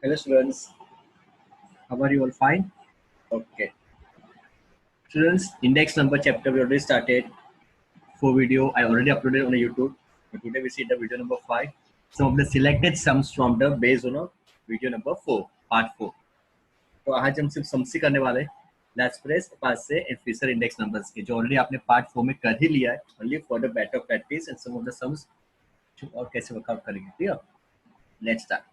Hello students, how are you all fine? Okay. Students, index number chapter we already started. For video I already uploaded on YouTube. But today we see the video number 5. Some of the selected sums from the based on video number 4, part 4. तो आज हम सिर्फ sums ही करने वाले हैं let's press pass से and Fisher index numbers के जो ऑलरेडी आपने पार्ट 4 में कर ही लिया है only for the better practice and some of the sums और कैसे वर्कआउट करेंगे ठीक है let's start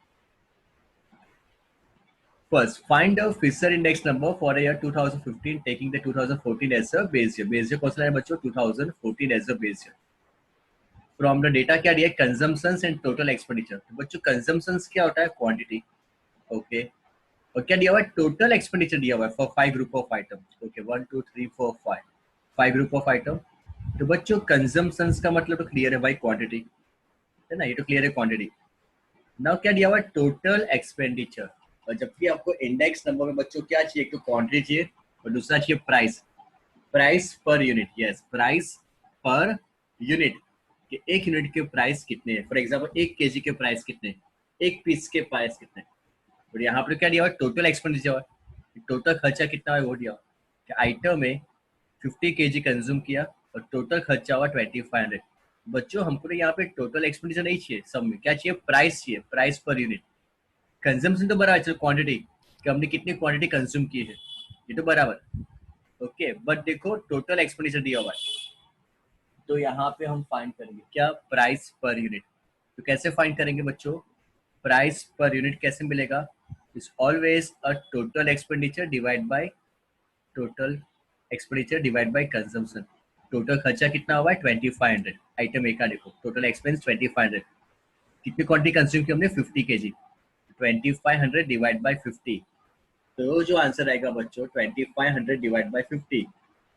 First, find the Fisher index number for the year 2015, taking the 2014 as a base year. Base year कौन सा है बच्चों? 2014 as a base year. From the data क्या दिया है? Consumptions and total expenditure. तो बच्चों consumptions क्या होता है? Quantity. Okay. और क्या दिया हुआ है? Total expenditure दिया हुआ है for 5 group of items. Okay. 1, 2, 3, 4, 5. 5 group of item. तो बच्चों consumptions का मतलब तो clear है भाई quantity. है ना? ये तो clear है quantity. Now क्या दिया हुआ है? Total expenditure. और जबकि आपको इंडेक्स नंबर में बच्चों क्या चाहिए? एक तो क्वांटिटी चाहिए और दूसरा चाहिए price. Price per unit. Yes, price per unit कि एक यूनिट के प्राइस कितने हैं. फॉर एग्जांपल 1 केजी के प्राइस कितने, एक पीस के प्राइस कितने. और यहाँ पर क्या दिया हुआ? टोटल एक्सपेंडिचर हुआ, टोटल खर्चा कितना है वो दिया हुआ कि आइटम में 50 केजी कंज्यूम किया और टोटल खर्चा हुआ 2500. बच्चों हमको यहाँ पे टोटल एक्सपेंडिचर नहीं चाहिए, सब में क्या चाहिए? प्राइस चाहिए, प्राइस पर यूनिट. कंजम्पशन तो बराबर, चलो क्वांटिटी कि हमने कितनी क्वांटिटी कंज्यूम की है ये तो बराबर. ओके, बट देखो टोटल एक्सपेंडिचर दिया हुआ है तो यहाँ पे हम फाइंड करेंगे क्या? Price per unit. तो कैसे फाइंड करेंगे बच्चों? प्राइस पर यूनिट कैसे मिलेगा? Is always a total expenditure divide by total expenditure divide by consumption. Total खर्चा कितना हुआ है? 2500. आइटम ए का देखो टोटल एक्सपेंस 2500. कितनी क्वांटिटी कंज्यूम की हमने? 50 केजी. 2500 divide by 50. तो जो आंसर आएगा बच्चों 2500 डिवाइड बाय 50.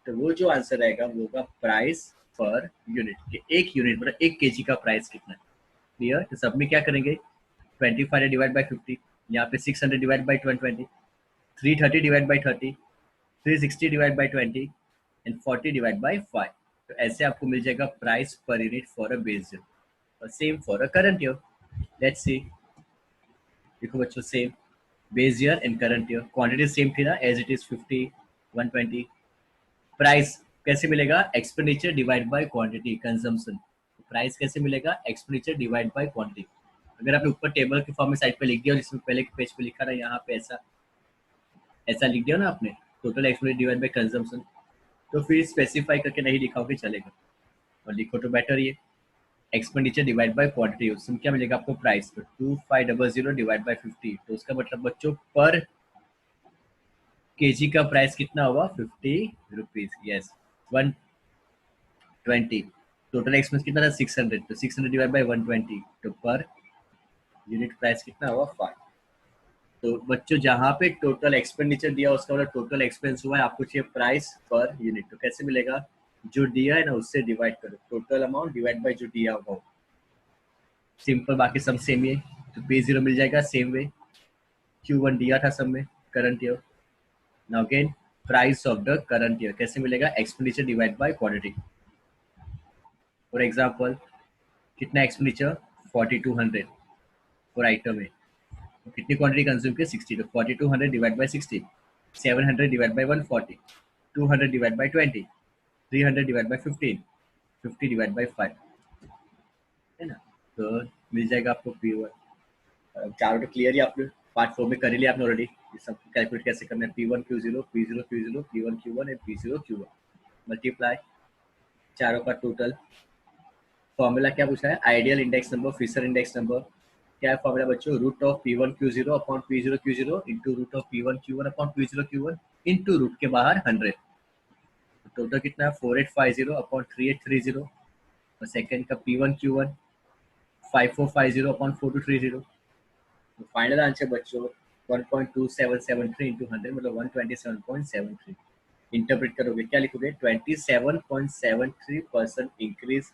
तो वो जो आंसर आएगा वो होगा प्राइस पर यूनिट. एक यूनिट मतलब 1 केजी का प्राइस कितना है. क्लियर? तो सब में क्या करेंगे? 2500 डिवाइड बाय 50, यहाँ पे 600 divide by 20, 330 divide by 30, 360 divide by 20 and 40 divide by 5. तो ऐसे आपको मिल जाएगा price per unit for a base year. और same for a current year. Let's see. देखो बच्चों same base year and current year. Quantity same थी ना, एज इट इज 50, 120. प्राइस कैसे मिलेगा? Expenditure divide by quantity consumption. Price कैसे मिलेगा? Expenditure divide by quantity. अगर आपने ऊपर टेबल के फॉर्म में साइड पे लिख दिया जिसमें पहले के पेज पे लिखा था यहाँ पे ऐसा ऐसा लिख दिया ना आपने, total expenditure divide by consumption, तो फिर स्पेसिफाई करके नहीं लिखाओगे चलेगा. और लिखो तो बेटर. ये एक्सपेंडिचर डिवाइड बाय क्वांटिटी, उसमें क्या मिलेगा आपको? प्राइस. तो 2500 डिवाइड बाय 50. तो उसका मतलब बच्चों पर केजी का प्राइस कितना होगा? 50 रुपीज. यस, 120. टोटल एक्सपेंस कितना था? 600. तो 600 डिवाइड बाय 120. तो पर यूनिट प्राइस कितना होगा? 5. तो बच्चों जहाँ पे टोटल एक्सपेंडिचर दिया उसका मतलब टोटल एक्सपेंस हुआ है, आपको चाहिए प्राइस पर यूनिट. तो कैसे मिलेगा? जो दिया है ना उससे डिवाइड करो, टोटल अमाउंट डिवाइड बाय जो दिया होगा. सिंपल, बाकी सब सेम ही है. तो P0 मिल जाएगा सेम वे. Q1 दिया था सब में current year. Now again price of the current year कैसे मिलेगा? Expenditure divide by quantity. For example कितना एक्सपेंडिचर? 4200 फॉर आइटम है. तो कितनी क्वांटिटी कंज्यूम की? 60. तो 4200 divide by 60. 700 divide by 140. 200 divide by 20. 300 divide by 15. 50 divide by 5. है ना? तो मिल जाएगा आपको P1. चारों तो क्लियर ही आपने पार्ट 4 में कर ही लिया आपने ऑलरेडी. ये सब कैलकुलेट कैसे करना है? P1 Q0, P0 Q0, P1 Q1 and P0 Q1 multiply चारों का टोटल. फॉर्मूला क्या पूछा है? Ideal index number, Fisher index number. क्या है फॉर्मूला बच्चों? Root of P1 Q0 upon P0 Q0 into root of P1 Q1 upon P0 Q1 into root के बाहर 100. टोटल कितना है? 4850 अपॉन 3830. और सेकंड का P1 Q1 5450 अपॉन 4230. तो फाइनल आंसर बच्चों 1.2773 इंटू 100 मतलब 127.73. इंटरप्रेट करोगे क्या लिखोगे? 27.73% increase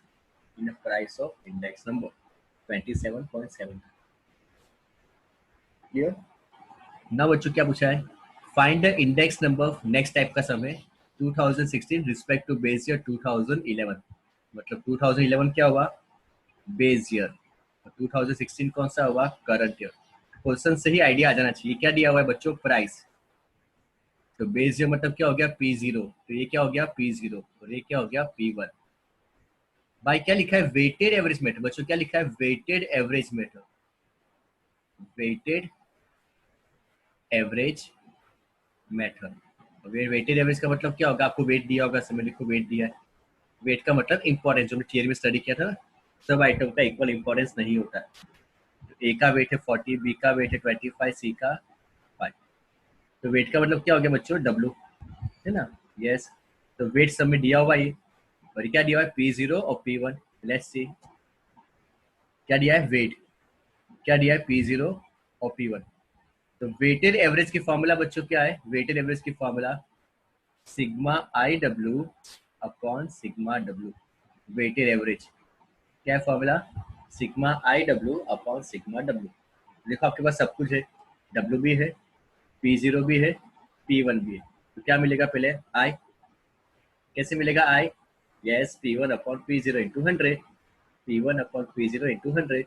in price of index number. 27.7. Clear? ना बच्चों क्या पूछा है? Find the index number. Next type का सम है 2016 रिस्पेक्ट टू बेस ईयर 2011. मतलब 2011 क्या हुआ? Base year. 2016 कौन सा हुआ? Current year. क्वेश्चन से ही आइडिया आ जाना चाहिए। क्या दिया हुआ है बच्चों? प्राइस। तो बेस ईयर मतलब क्या हो गया? P0। तो ये क्या हो गया? P0 और ये क्या हो गया? P1। भाई क्या लिखा है? Weighted average method. बच्चों क्या लिखा है? Weighted average method. Weighted average method. Weighted average का मतलब क्या होगा? आपको वेट दिया होगा, समय को वेट दिया है। वेट का मतलब इंपॉर्टेंस, जो हमने थियरी में स्टडी किया था, सब आइटम का इक्वल इंपॉर्टेंस नहीं होता है। तो ए का वेट है 40, बी का वेट है 25, सी का 5। तो वेट का मतलब क्या हो गया बच्चों? डब्ल्यू, है ना? यस। तो वेट सब में दिया हुआ ये, और क्या दिया हुआ है? P0 और P1। लेट्स सी क्या दिया है? वेट। क्या दिया है? P0 और P1। तो वेटेड एवरेज की फॉर्मूला बच्चों क्या है? वेटेड एवरेज की formula sigma I W upon sigma W. Weighted average क्या है formula? Sigma I W upon sigma W. देखो आपके पास सब कुछ है, डब्ल्यू भी है, P0 भी है, P1 भी है। तो क्या मिलेगा? पहले आई। कैसे मिलेगा I? Yes, P1 upon P0 into 100। P1 upon P0 into 100।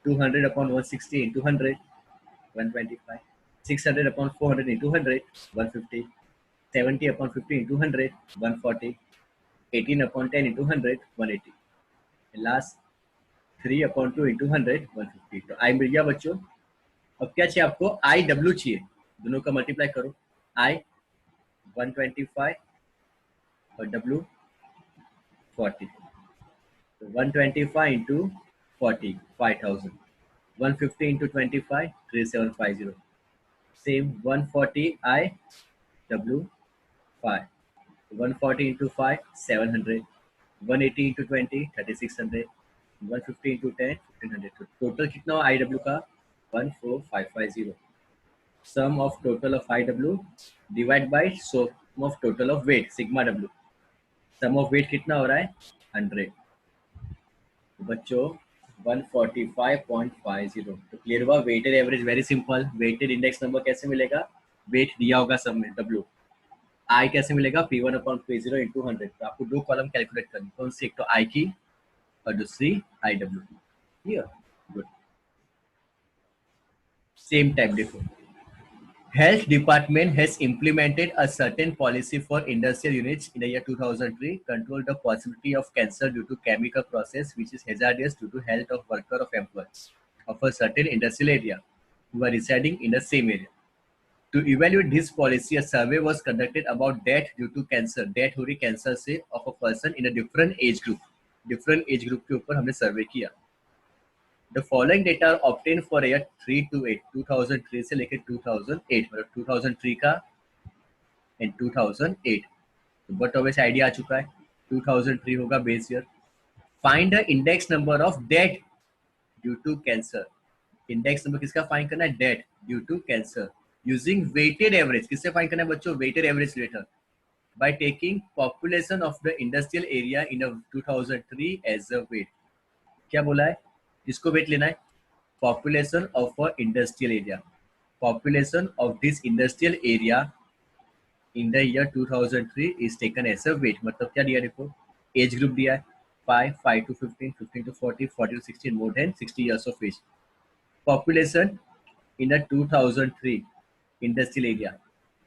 200 upon 160 into 100 125। 600 upon 400 into 100 150। 70 upon 50 into 100 140। 18 upon 10 into 100 180। Last 3 upon 2 into 100 150। तो आई मिल गया बच्चों। अब क्या चाहिए आपको? आई डब्ल्यू चाहिए। दोनों का मल्टीप्लाई करो। आई 125 और डब्ल्यू 40। तो 125 into 40 5000। 150 into 25 3750। Same 140 I W 5। 140 into 5 700। 180 into 20 3600। 150 into 10 1500। तो टोटल कितना हो आई डब्ल्यू का? 14550। Sum of total of I W divide by sum of total of weight sigma W. Sum of weight कितना हो रहा है? 100। तो बच्चों 145.50। तो क्लियर हुआ? Weighted average very simple. Weighted index number कैसे मिलेगा? वेट दिया होगा सब में, डब्ल्यू। आई कैसे मिलेगा? P1 upon P0 into 100। तो आपको दो कॉलम कैलकुलेट करनी, कौन सी? एक तो आई की और दूसरी आई डब्ल्यू की। क्लियर? गुड। सेम टाइप देखो, health department has implemented a certain policy for industrial units in the year 2003 control the possibility of cancer due to chemical process which is hazardous due to health of worker of employees of a certain industrial area who are residing in the same area. To evaluate this policy, a survey was conducted about death due to cancer, death हो रही cancer से, of a person in a different age group. Different age group के ऊपर हमने सर्वे किया। The following data are obtained for year 3 to 8, 2003 से लेकर 2008, मतलब 2003 का and 2008। तो बट ऑब्वियस आइडिया आ चुका है, 2003 होगा base year. Find the index number of death due to cancer. Index number किसका फाइंड करना है? Death due to cancer using weighted average. किससे फाइंड करना है बच्चों? Weighted average later by taking population of the industrial area in a 2003 as a weight। क्या बोला है? किसको वेट लेना है? Population of a industrial area. Population of this industrial area in the year 2003 is taken as a weight. मतलब क्या दिया? देखो एज ग्रुप दिया है 5 to 15, 15 to 40, 40 to 60, more than 60 years of age। Population in the 2003 industrial area.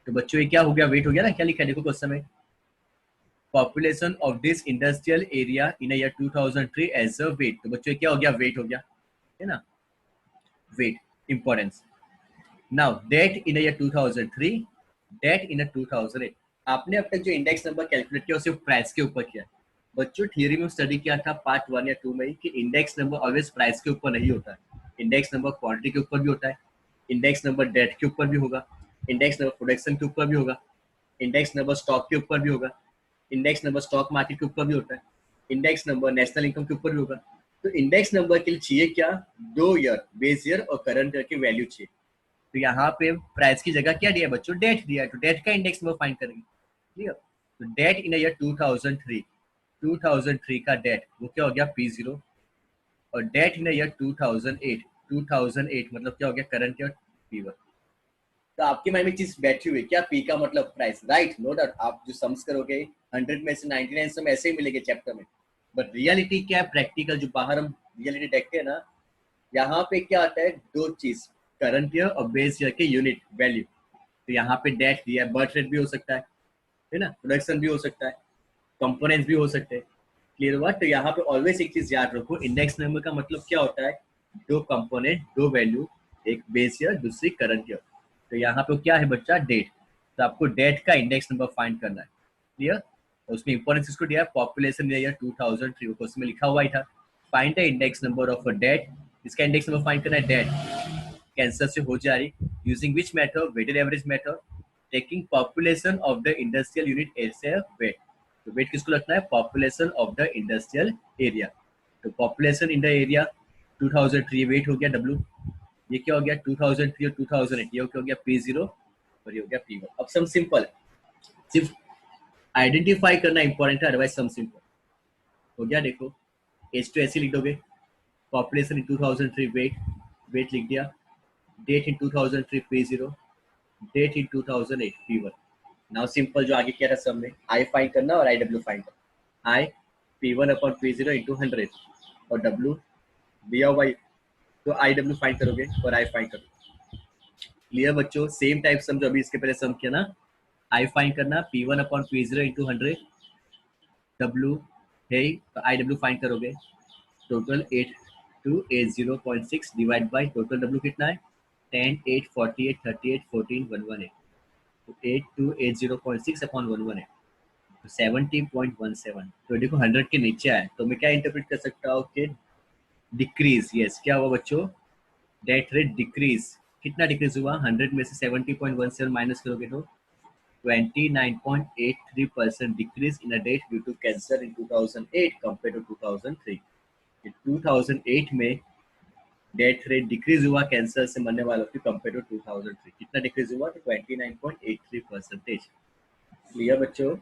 तो बच्चों ये क्या हो गया? वेट हो गया ना? क्या लिखा है देखो क्वेश्चन में? Population of this industrial area in year 2003 as a weight. तो बच्चों क्या हो गया? वेट हो गया, है ना? Weight importance. Now date in year 2003, date in 2008। आपने अब तक जो इंडेक्स नंबर कैलकुलेट किया सिर्फ प्राइस के ऊपर किया। बच्चों थियरी में स्टडी किया था पार्ट 1 या 2 में कि इंडेक्स नंबर ऑलवेज प्राइस के ऊपर नहीं होता है। इंडेक्स नंबर क्वांटिटी के ऊपर भी होता है, इंडेक्स नंबर डेट के ऊपर भी होगा, इंडेक्स नंबर प्रोडक्शन के ऊपर भी होगा, इंडेक्स नंबर स्टॉक के ऊपर भी होगा, इंडेक्स नंबर स्टॉक मार्केट के ऊपर भी होता है, इंडेक्स नंबर नेशनल इनकम के ऊपर भी होगा। तो इंडेक्स नंबर के लिए चाहिए क्या? 2 ईयर बेस ईयर और करंट ईयर की वैल्यू चाहिए। तो यहाँ पे प्राइस की जगह क्या दिया है बच्चों? डेट दिया है। तो डेट का इंडेक्स नंबर फाइंड करेंगे। क्लियर? तो डेट इन ईयर 2003, 2003 का डेट वो क्या हो गया? P0। और डेट इन ईयर 2008, 2008 मतलब क्या हो गया? Current year P1। तो आपके माइंड में चीज बैठी हुई क्या? पी का मतलब प्राइस, राइट? नो डाउट आप जो सम्स करोगे 100 में से 99 सम ऐसे ही मिलेंगे चैप्टर में। बट रियलिटी क्या है? प्रैक्टिकल जो बाहर हम रियलिटी देखते हैं ना, यहाँ पे क्या आता है? दो चीज, करंट ईयर और बेस ईयर के यूनिट वैल्यू। तो यहाँ पे डेट दिया है, बर्थ रेट भी हो सकता है ना, प्रोडक्शन भी हो सकता है, कंपोनेंट्स भी हो सकते हैं। क्लियर हुआ? तो यहाँ पे ऑलवेज एक चीज याद रखो, इंडेक्स नंबर का मतलब क्या होता है, दो कंपोनेंट दो वैल्यू, एक बेस ईयर दूसरी करंट ईयर। तो यहाँ पे क्या है बच्चा, डेट। तो आपको डेट का इंडेक्स नंबर फाइंड करना है। क्लियर? तो उसमें इंपॉर्टेंस इसको दिया है, पॉपुलेशन ईयर 2003 क्वेश्चन में लिखा हुआ ही था। Find the index number of a date, इसका इंडेक्स नंबर फाइंड करना है डेट। कैंसर से हो जा रही, using which method, weighted average method, taking population of the industrial unit as a weight. तो वेट किसको लगना है, population of the industrial area. तो population in the area 2003 weight हो गया W, ये क्या हो गया 2003 और 2008, ये क्या हो गया P0 और ये हो गया P1। अब सम सिंपल है, सिर्फ आइडेंटिफाई करना इंपॉर्टेंट है, अदरवाइज सम सिंपल हो गया। देखो एच टू ऐसे लिख दोगे, पॉपुलेशन इन 2003 वेट लिख दिया, date in 2003 P0, date in 2008 P1। Now simple जो आगे क्या था सब में, आई फाइंड करना और आई डब्ल्यू फाइंड करना। आई P1 अपॉन P0 इंटू 100 और W दिया हुआ, तो आई डब्ल्यू फाइंड करोगे और आई फाइंड करोगे। क्लियर बच्चों? सेम टाइप सम जो अभी इसके पहले सम किया ना, आई फाइंड करना P1 upon P0 into 100, W है तो आई डब्ल्यू फाइंड करोगे, total 8280.6 divide by total W कितना है 10 8 48 38 14 118, तो 8280.6 अपॉन 118 तो 70.17। तो देखो 100 के नीचे आए तो मैं क्या इंटरप्रेट कर सकता हूँ कि डिक्रीज। यस, क्या हुआ बच्चों, डेथ रेट डिक्रीज। कितना डिक्रीज हुआ, 100 में से 70.17 माइनस करोगे तो 29.83% decrease in a death due to cancer in 2008 compare to 2003। 2008 में डेथ रेट डिक्रीज हुआ कैंसर से मरने वालों की कंपेयर टू 2003। कितना डिक्रीज हुआ, तो 29.83%। क्लियर बच्चों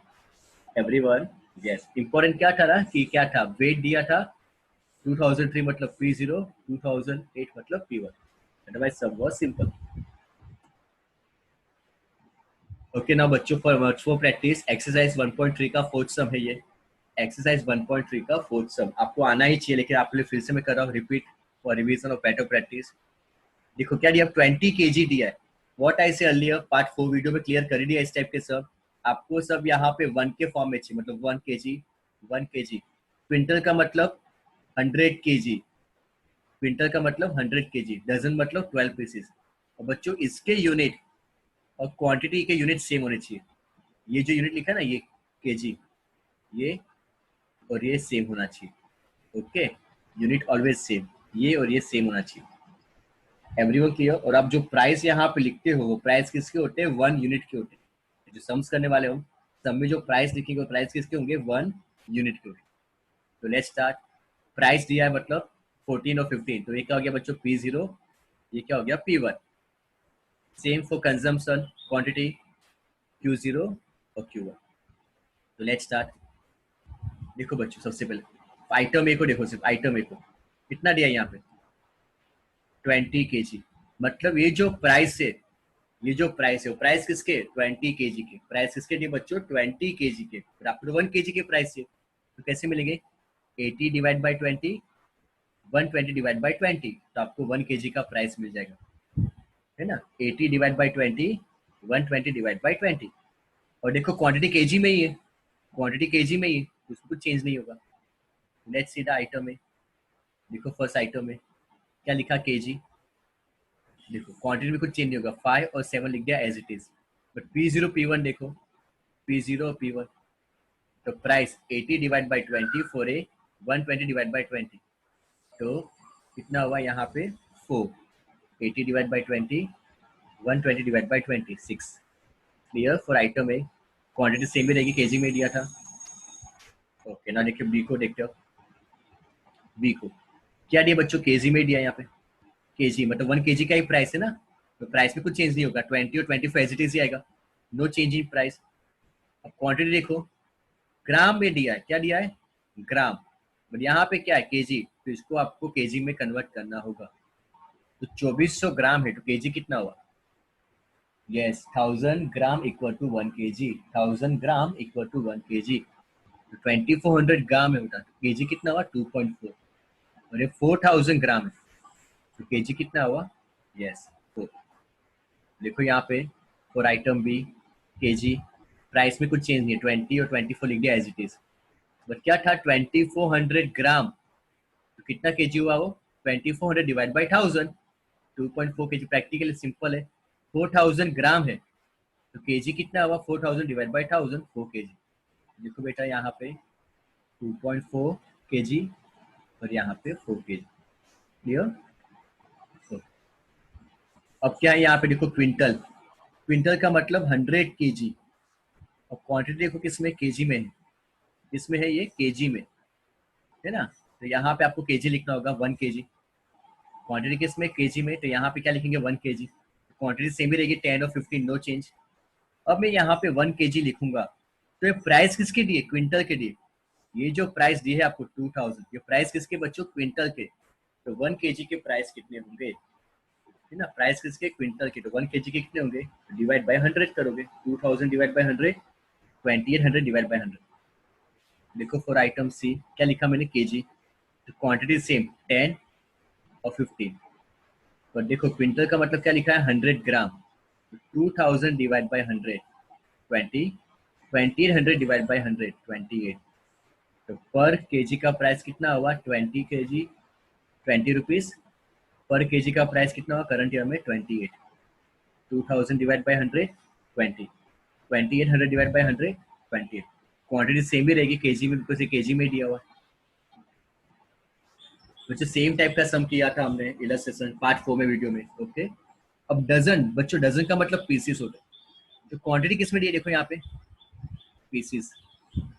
एवरीवन? यस, इंपॉर्टेंट क्या था ना कि क्या था, वेट दिया था 2003 मतलब P0, 2008 मतलब P1, अदरवाइज सब वाज सिंपल। ओके ना बच्चों, फॉर प्रैक्टिस एक्सरसाइज 1.3 का फोर्थ सम है ये। एक्सरसाइज 1.3 का फोर्थ सम आपको आना ही चाहिए, लेकिन आपके लिए फिर से मैं कर रहा हूँ रिपीट फॉर रिवीजन और बेटर प्रैक्टिस। देखो क्या दिया, 20 kg दिया है। व्हाट आई से अर्लियर पार्ट 4 वीडियो में क्लियर कर दिया इस टाइप के सब। आपको सब यहाँ पे 1 के फॉर्म में चाहिए, मतलब 1 kg 1 kg। क्विंटल का मतलब 100 kg, क्विंटल का मतलब 100 kg, डजन मतलब 12 पीसेस। और बच्चों इसके यूनिट और क्वांटिटी के यूनिट सेम होने चाहिए। ये जो यूनिट लिखा है ना, ये केजी, ये और ये सेम होना चाहिए। ओके, यूनिट ऑलवेज सेम, ये और ये सेम होना चाहिए। Everyone clear? और आप जो प्राइस यहाँ पे लिखते हो वो प्राइस किसके होते हैं, 1 यूनिट के होते हैं। जो सम्स करने वाले हो सब में जो प्राइस लिखेंगे वो प्राइस किसके होंगे, 1 यूनिट के होंगे। तो लेट्स स्टार्ट। प्राइस दिया है मतलब 14 और 15, तो ये क्या हो गया बच्चों P0, ये क्या हो गया P1। Same for consumption quantity Q0 और Q1। तो लेट्स स्टार्ट। देखो बच्चों सबसे पहले आइटम ए को देखो, सिर्फ आइटम ए को कितना दिया यहाँ पे 20 kg। मतलब ये जो प्राइस है, ये जो प्राइस है वो प्राइस किसके, 20 kg के। प्राइस किसके दिए बच्चों, 20 kg के। फिर आपको 1 kg के प्राइस है तो कैसे मिलेंगे, 80 डिवाइड बाई 20, 120 डिवाइड बाई 20, तो आपको 1 kg का प्राइस मिल जाएगा, है ना। 80 डिवाइड बाई 20, 120 डिवाइड बाई 20। और देखो क्वांटिटी केजी में ही है, क्वांटिटी केजी में ही है, तो उसमें कुछ चेंज नहीं होगा। लेट्स सी द आइटम में। देखो फर्स्ट आइटम में क्या लिखा केजी, देखो क्वांटिटी में कुछ चेंज नहीं होगा, 5 और 7 लिख दिया as it is. But P0 P1 देखो, P0 और P1, तो price 80 divide by 20 for A, 120 divide by 20, तो कितना हुआ यहाँ पे 4, 80 divide by 20, 120 divide by 20, 6। Clear for item A, quantity same ही रहेगी, केजी में दिया था। ओके ना, देखिए बी को देखते हो, बी को क्या दिया बच्चों, केजी में दिया यहाँ पे, केजी मतलब 1 kg का ही प्राइस है ना, तो प्राइस में कुछ चेंज नहीं होगा, 20 और 24 एज इट इज ही आएगा, नो चेंज इन प्राइस। अब क्वांटिटी देखो, ग्राम में दिया है, क्या दिया है ग्राम, बट यहाँ पे क्या है केजी, तो इसको आपको केजी में कन्वर्ट करना होगा। तो 2400 ग्राम है तो केजी कितना हुआ, yes 1000 gram equal to 1 kg, 1000 gram equal to 1 kg। तो 2400 ग्राम है बेटा, तो केजी कितना हुआ 2.4, और ये 4000 ग्राम है तो केजी कितना हुआ, यस तो देखो यहाँ पे for item B kg, price में कुछ चेंज नहीं है, 20 और 24 लिख दिया एज इट इज। बट क्या था 2400 ग्राम, तो कितना केजी हुआ वो, 2400 divide by 1000, 2.4 KG. Practically simple है, 4000 ग्राम है तो केजी कितना हुआ, 4000 डिवाइड बाई 1000, 4 केजी। देखो बेटा यहाँ पे 2.4 केजी और यहाँ पे 4 केजी। क्लियर? अब क्या है यहाँ पे देखो क्विंटल, क्विंटल का मतलब 100 केजी। और क्वांटिटी देखो किसमें, केजी में है, किसमें है ये, केजी में है ना। तो यहाँ पे आपको केजी लिखना होगा, 1 केजी। क्वांटिटी किसमें, केजी में, तो यहाँ पे क्या लिखेंगे, 1 केजी। क्वांटिटी सेम ही रहेगी, 10 और 15, नो चेंज। अब मैं यहाँ पे 1 केजी लिखूंगा, तो ये प्राइस किसके दिए, क्विंटल के दिए। ये जो प्राइस दी है आपको 2000, ये प्राइस किसके बच्चों, क्विंटल के। तो 1 केजी के प्राइस कितने होंगे, है ना, प्राइस किसके, क्विंटल के। तो 1 केजी के कितने होंगे, डिवाइड बाय 100 करोगे, 2000 डिवाइड बाय 100, 2800 डिवाइड बाय 100। देखो फॉर आइटम सी क्या लिखा मैंने, केजी, तो क्वांटिटी सेम 10 और 15। पर देखो क्विंटल का मतलब क्या लिखा है, 100 ग्राम, 2000 डिवाइड बाय 100, 20, 2800 डिवाइड बाय 100, 28। तो पर केजी का प्राइस कितना हुआ, 20 केजी, 20 रुपीज। पर केजी का प्राइस कितना हुआ करंट ईयर में, 28। 2000 divide by 100, 20, 2800 divide by 100, 28। Quantity same ही रहेगी केजी में, बिकॉज ये केजी में दिया हुआ। बच्चों सेम टाइप का सम किया था हमने इलस्ट्रेशन पार्ट 4 में वीडियो में, ओके। अब डजन, बच्चों डजन का मतलब पीसीस होता है, तो क्वांटिटी किस में दी है, देखो यहाँ पे पीसीस।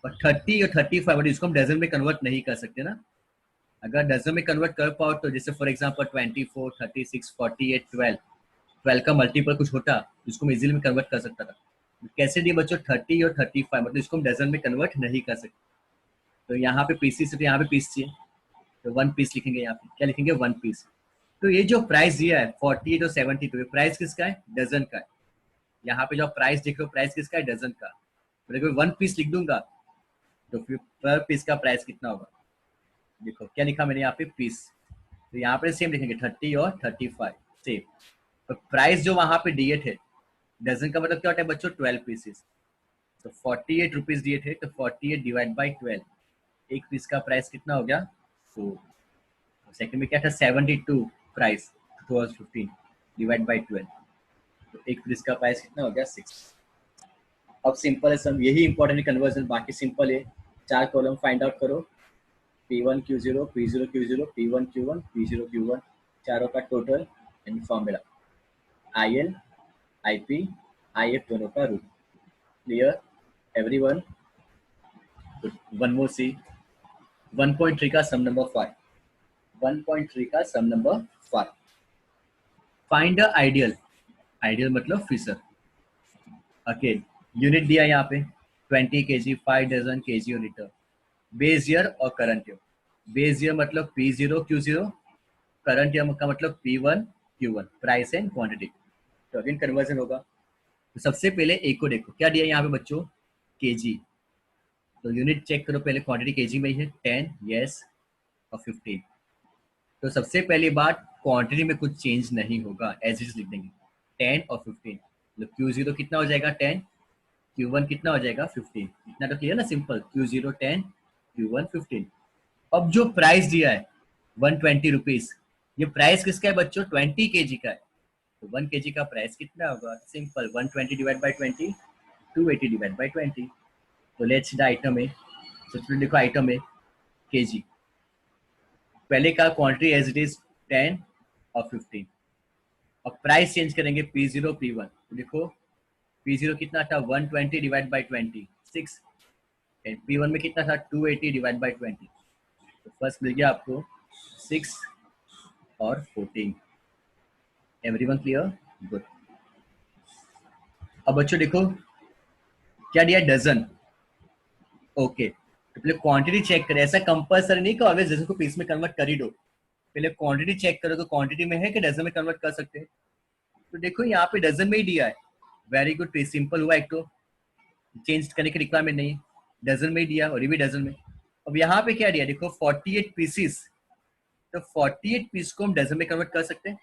और 30 और 35, इसको हम डजन में कन्वर्ट नहीं कर सकते ना। अगर डजन में कन्वर्ट कर पाओ तो जैसे फॉर एग्जांपल 24, 36, 48, 12, 12 का मल्टीपल कुछ होता, इसको मैं इजीली में कन्वर्ट कर सकता था। कैसे दिए बच्चों, 30 और 35, मतलब इसको हम डजन में कन्वर्ट नहीं कर सकते। तो यहाँ पे पीसीस है तो यहाँ पे पीस चाहिए, तो 1 पीस लिखेंगे, यहाँ पे क्या लिखेंगे, 1 पीस। तो ये जो प्राइस दिया है 48 और 72, प्राइस किसका है, डजन का है। यहाँ पे जो प्राइस देख रहे हो, प्राइस किसका है, डजन का। तो अगर 1 पीस लिख दूंगा तो फिर पर पीस का प्राइस कितना होगा, देखो क्या लिखा मैंने यहाँ पे, पीस। तो यहाँ पे सेम लिखेंगे 30 और 35 सेम। तो प्राइस जो वहां पे दिए थे, डजन का मतलब क्या होता है बच्चों, 12 पीसेस। तो 48 रुपीज दिए थे, तो 48 डिवाइड बाई 12, एक पीस का प्राइस कितना हो गया, तो सेकंड में क्या था, 72 प्राइस, 2015 डिवाइड बाई 12, तो एक पीस का प्राइस कितना हो गया, 6। अब सिंपल है सब, यही इंपॉर्टेंट कन्वर्जन, बाकी सिंपल है। 4 कॉलम फाइंड आउट करो, P1 Q0 P0 Q0 P1 Q1 P0 Q1, चारों का total and formula, IL IP IF दोनों का रूट। Clear everyone? One more see, 1.3 का सम नंबर 5, 1.3 का sum number 5। Find the ideal, ideal मतलब फिशर। ओके, यूनिट दिया यहाँ पे 20 केजी, 5 डजन केजी और लीटर। बेस ईयर और करंट ईयर, बेस ईयर मतलब P0 Q0, करंट ईयर का मतलब P1 Q1, price and quantity. तो अगेन कन्वर्जन होगा। तो सबसे पहले एक को देखो क्या दिया यहाँ पे बच्चों, केजी। तो यूनिट चेक करो पहले, क्वांटिटी केजी में ही है, 10 यस और 15। तो सबसे पहली बात, क्वांटिटी में कुछ चेंज नहीं होगा, एज इट लिख देंगे 10 और 15। मतलब Q0 कितना हो जाएगा 10, Q1 कितना हो जाएगा 15। इतना तो क्लियर ना, सिंपल, Q0 10, Q1 15। अब जो प्राइस दिया है 120 रुपीज, ये प्राइस किसका है बच्चों, 20 केजी का है। तो 1 केजी का प्राइस कितना होगा, simple, 120 divide by 20, 280 divide by 20। तो लेट्स द आइटम है, सबसे पहले देखो आइटम है केजी, पहले का क्वांटिटी एज इट इज 10 और 15। अब प्राइस चेंज करेंगे P0 P1, तो देखो P0 कितना था, 120 डिवाइड बाई 20, 6। एंड P1 में कितना था, 280 डिवाइड बाई 20। तो फर्स्ट मिल गया आपको 6 और 14। Everyone clear? गुड। अब बच्चों देखो क्या दिया, डजन। ओके, तो पहले क्वांटिटी चेक करें, ऐसा कंपल्सरी नहीं कि ऑलवेज डजन को पीस में कन्वर्ट कर ही दो। पहले क्वांटिटी चेक करो, तो क्वांटिटी में है कि डजन में कन्वर्ट कर सकते हैं। तो देखो यहाँ पे डजन में ही दिया है, वेरी गुड, सिंपल हुआ, एक तो चेंज करने की रिक्वायरमेंट नहीं, डजन में ही दिया और ये भी डजन में। अब यहाँ पे क्या दिया, देखो 48 पीसीस, तो 48 पीस को हम डजन में कन्वर्ट कर सकते हैं।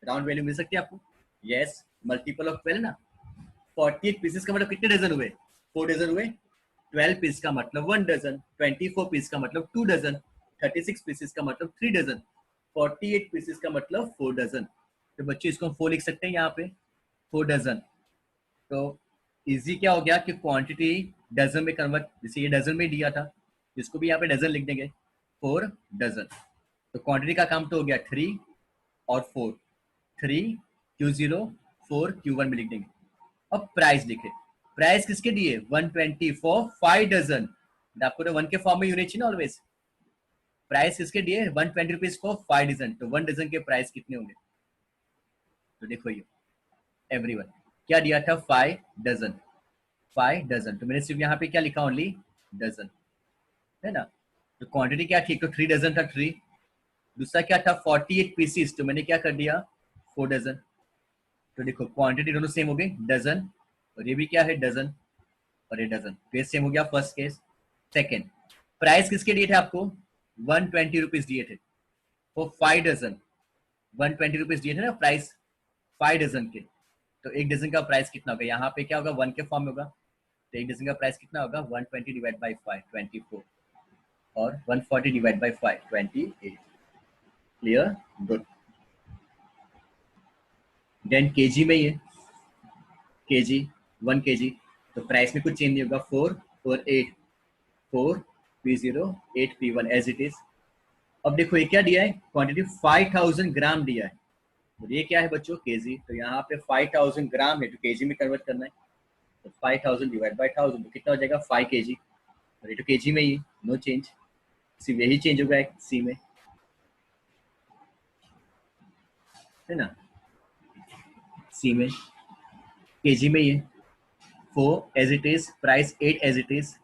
राउंड वैल्यू मिल सकती है आपको? यस, मल्टीपल ऑफ 12 ना। 48 पीसेस का मतलब कितने डजन हुए? 4 डजन हुए। 12 पीस का मतलब 1 डजन, 24 पीस का मतलब 2 डजन, 36 पीसेस का मतलब 3 डजन, 48 पीसेस का मतलब 4 डजन। तो बच्चों इसको हम 4 लिख सकते हैं यहाँ पे, 4 डजन। तो इजी क्या हो गया कि क्वांटिटी डजन में कन्वर्ट, जैसे ये डजन में दिया था, इसको भी यहाँ पे डजन लिख देंगे, 4 डजन। तो क्वांटिटी का काम तो हो गया 3 और 4, 3 Q0 4 Q1 में लिख देंगे। अब प्राइस लिखे, प्राइस किसके दिए? 120 फॉर 5 डजन। आपको तो 1 के फॉर्म में यूनिट चाहिए ना ऑलवेज। प्राइस किसके दिए? 120 रुपीज फॉर 5 डजन। तो 1 डजन के प्राइस कितने होंगे? तो देखो ये एवरीवन क्या दिया था? 5 डजन, 5 डजन। तो मैंने सिर्फ यहाँ पे क्या लिखा? ओनली डजन, है ना। तो क्वांटिटी क्या थी? तो 3 डजन था, 3। दूसरा क्या था? 48 पीसीस, तो मैंने क्या कर दिया? 4 डजन। तो देखो क्वांटिटी दोनों सेम हो गई, डजन, और ये भी क्या है? डजन, और ये डजन। तो ये सेम हो गया फर्स्ट केस। सेकेंड, प्राइस किसके दिए थे आपको? 120 रुपीज दिए थे वो 5 डजन। 120 रुपीज दिए थे ना प्राइस 5 डजन के। तो एक डजन का प्राइस कितना होगा? यहाँ पे क्या होगा? 1 के फॉर्म में होगा। तो एक डजन का प्राइस कितना होगा? 120 डिवाइड बाई 5, 24, और 140 divide by 5, 28। Clear? Good. Then kg में ये केजी 1 केजी, तो प्राइस में कुछ चेंज नहीं होगा। 4 और 8, 4 P0 8 P1 as it is. अब देखो ये क्या दिया है? क्वांटिटी 5000 ग्राम दिया है, और ये क्या है बच्चों? केजी। तो यहाँ पे 5000 ग्राम है, तो केजी में कन्वर्ट करना है। तो 5000 डिवाइड बाई 1000, तो कितना हो जाएगा? 5 केजी। और ये तो केजी में ही, नो चेंज, सिर्फ यही चेंज होगा सी में, है ना। सी में, केजी में ये 4 as it is, price 8 as it is,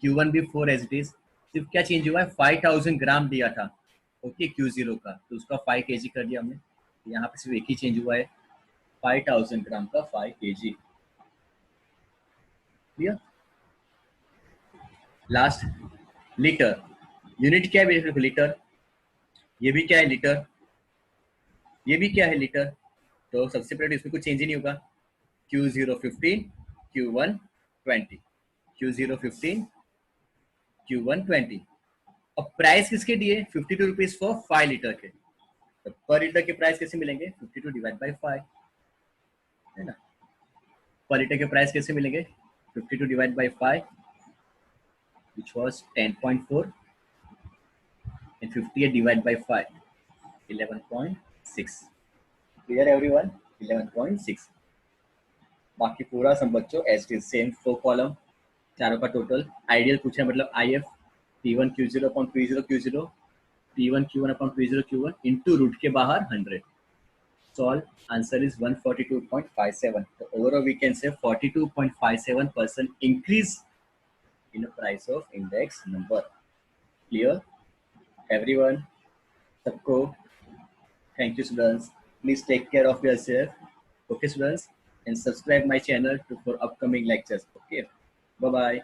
Q1 भी 4 एज इट इज। सिर्फ क्या चेंज हुआ है? 5000 ग्राम दिया था ओके Q0 का, तो उसका 5 केजी कर दिया हमने। यहाँ पे सिर्फ एक ही चेंज हुआ है, 5000 ग्राम का 5 KG. Clear? Last, litre. Unit क्या है? लीटर। ये भी क्या है? लीटर। ये भी क्या है? लीटर। तो सबसे पहले इसमें कुछ चेंज ही नहीं होगा। Q0 15, Q1 20, Q0 15, Q1 20। अब प्राइस किसके दिए? 52 रुपीज फॉर 5 लीटर के। तो पर लीटर के प्राइस कैसे मिलेंगे? 52 डिवाइड बाई 5, है ना। पर लीटर के प्राइस कैसे मिलेंगे? 52 divide by 5, which was 10.4, and 58 divided by 5, 11.6. Clear everyone? 11.6। बाकी पूरा सब बच्चों as it is same 4 column, चारों का टोटल। आइडियल पूछा मतलब IF P1 Q0 upon P0 Q0, P1 Q1 upon P0 Q1 into root के बाहर 100। Solve, answer is 142.57। तो overall we can say 42.57% increase in the price of index number। Clear everyone? सबको thank you students, please take care of yourself, okay students, and subscribe my channel for upcoming lectures, okay? Bye bye।